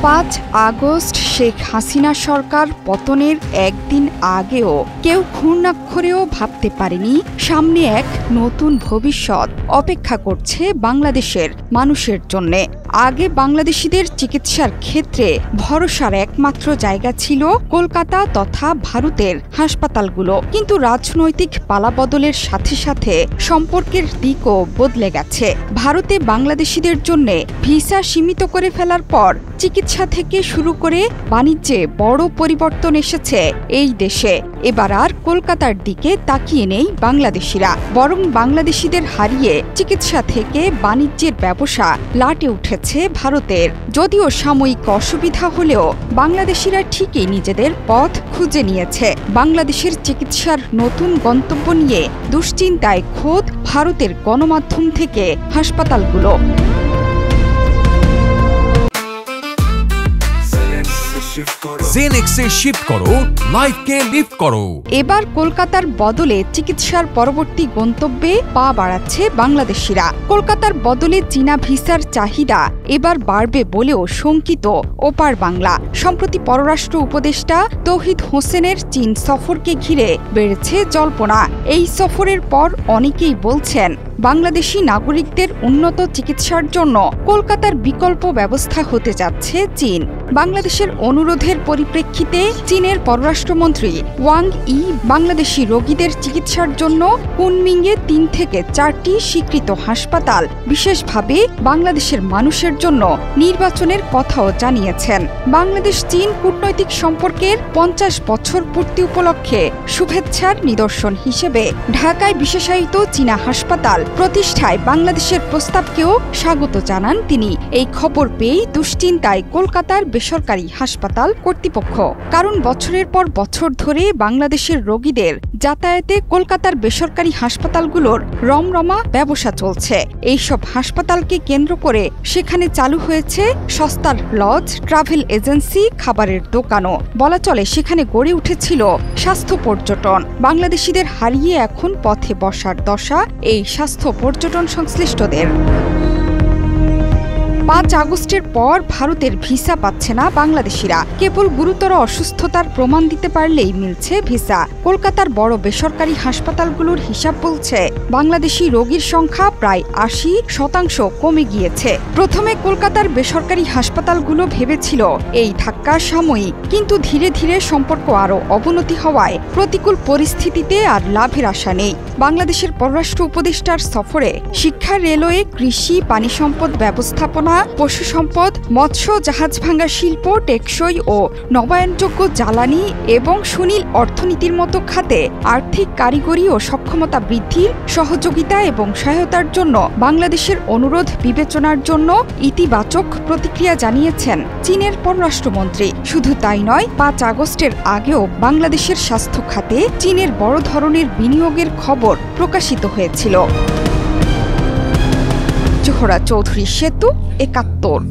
5 August Sheikh Hasina সরকার পতনের একদিন আগেও কেউ ঘূর্ণাক্ষরেও ভাবতে পারেনি সামনে এক নতুন ভবিষ্যৎ অপেক্ষা করছে বাংলাদেশের মানুষের জন্যে। আগে বাংলাদেশিদের চিকিৎসার ক্ষেত্রে ভরসার একমাত্র জায়গা ছিল কলকাতা তথা ভারতের হাসপাতালগুলো, কিন্তু রাজনৈতিক পালাবদলের সাথে সাথে সম্পর্কের দিকও বদলে গেছে। ভারতে বাংলাদেশিদের জন্য ভিসা সীমিত করে ফেলার পর চিকিৎসা থেকে শুরু করে বাণিজ্যে বড় পরিবর্তন এসেছে এই দেশে। এবার আর কলকাতার দিকে তাকিয়ে নেই বাংলাদেশিরা, বরং বাংলাদেশিদের হারিয়ে চিকিৎসা থেকে বাণিজ্যের ব্যবসা লাটে উঠেছে ভারতের। যদিও সাময়িক অসুবিধা হলেও বাংলাদেশিরা ঠিকই নিজেদের পথ খুঁজে নিয়েছে। বাংলাদেশের চিকিৎসার নতুন গন্তব্য নিয়ে দুশ্চিন্তায় খোদ ভারতের গণমাধ্যম থেকে হাসপাতালগুলো। জেনেক্সে শিফট করো, লাইফকে লিফট করো। এবার কলকাতার বদলে চিকিৎসার পরবর্তী গন্তব্যে পা বাড়াচ্ছে বাংলাদেশিরা। কলকাতার বদলে চীনা ভিসার চাহিদা এবার বাড়বে বলেও শঙ্কিত ওপার বাংলা। সম্প্রতি পররাষ্ট্র উপদেষ্টা তৌহিদ হোসেনের চীন সফরকে ঘিরে বেড়েছে জল্পনা। এই সফরের পর অনেকেই বলছেন বাংলাদেশি নাগরিকদের উন্নত চিকিৎসার জন্য কলকাতার বিকল্প ব্যবস্থা হতে যাচ্ছে চীন। বাংলাদেশের অনুরোধের পরিপ্রেক্ষিতে চীনের পররাষ্ট্রমন্ত্রী ওয়াং ই বাংলাদেশি রোগীদের চিকিৎসার জন্য কুনমিংয়ে 3 থেকে 4টি স্বীকৃত হাসপাতাল বিশেষভাবে বাংলাদেশের মানুষের জন্য নির্বাচনের কথাও জানিয়েছেন। বাংলাদেশ চীন কূটনৈতিক সম্পর্কের 50 বছর পূর্তি উপলক্ষে শুভেচ্ছার নিদর্শন হিসেবে ঢাকায় বিশেষায়িত চীনা হাসপাতাল প্রতিষ্ঠায় বাংলাদেশের প্রস্তাবকেও স্বাগত জানান তিনি। এই খবর পেয়ে দুশ্চিন্তায় কলকাতার বেসরকারি হাসপাতাল কর্তৃপক্ষ, কারণ বছরের পর বছর ধরে বাংলাদেশের রোগীদের যাতায়াতে কলকাতার বেসরকারি হাসপাতালগুলোর রমরমা ব্যবসা চলছে। এইসব হাসপাতালকে কেন্দ্র করে সেখানে চালু হয়েছে সস্তার লজ, ট্রাভেল এজেন্সি, খাবারের দোকানও। বলা চলে সেখানে গড়ে উঠেছিল স্বাস্থ্য পর্যটন। বাংলাদেশিদের হারিয়ে এখন পথে বসার দশা এই স্বাস্থ্য পর্যটন সংশ্লিষ্টদের। 5 আগস্টের পর ভারতের ভিসা পাচ্ছে না বাংলাদেশিরা। কেবল গুরুতর অসুস্থতার প্রমাণ দিতে পারলেই মিলছে ভিসা। কলকাতার বড় বেসরকারি হাসপাতালগুলোর হিসাব বলছে বাংলাদেশি রোগীর সংখ্যা প্রায় 80% কমে গিয়েছে। প্রথমে কলকাতার বেসরকারি হাসপাতালগুলো ভেবেছিল এই ধাক্কা সাময়িক, কিন্তু ধীরে ধীরে সম্পর্ক আরও অবনতি হওয়ায় প্রতিকূল পরিস্থিতিতে আর লাভের আশা নেই। বাংলাদেশের পররাষ্ট্র উপদেষ্টার সফরে শিক্ষা, রেলওয়ে, কৃষি, পানি সম্পদ ব্যবস্থাপনা, পশু সম্পদ, মৎস্য, জাহাজ ভাঙা শিল্প, টেকসই ও নবায়নযোগ্য জ্বালানি এবং সুনীল অর্থনীতির মতো খাতে আর্থিক, কারিগরি ও সক্ষমতা বৃদ্ধির সহযোগিতা এবং সহায়তার জন্য বাংলাদেশের অনুরোধ বিবেচনার জন্য ইতিবাচক প্রতিক্রিয়া জানিয়েছেন চীনের পররাষ্ট্রমন্ত্রী। শুধু তাই নয়, 5 আগস্টের আগেও বাংলাদেশের স্বাস্থ্য খাতে চীনের বড় ধরনের বিনিয়োগের খবর প্রকাশিত হয়েছিল। জোহরা চৌধুরী, সেতু 71।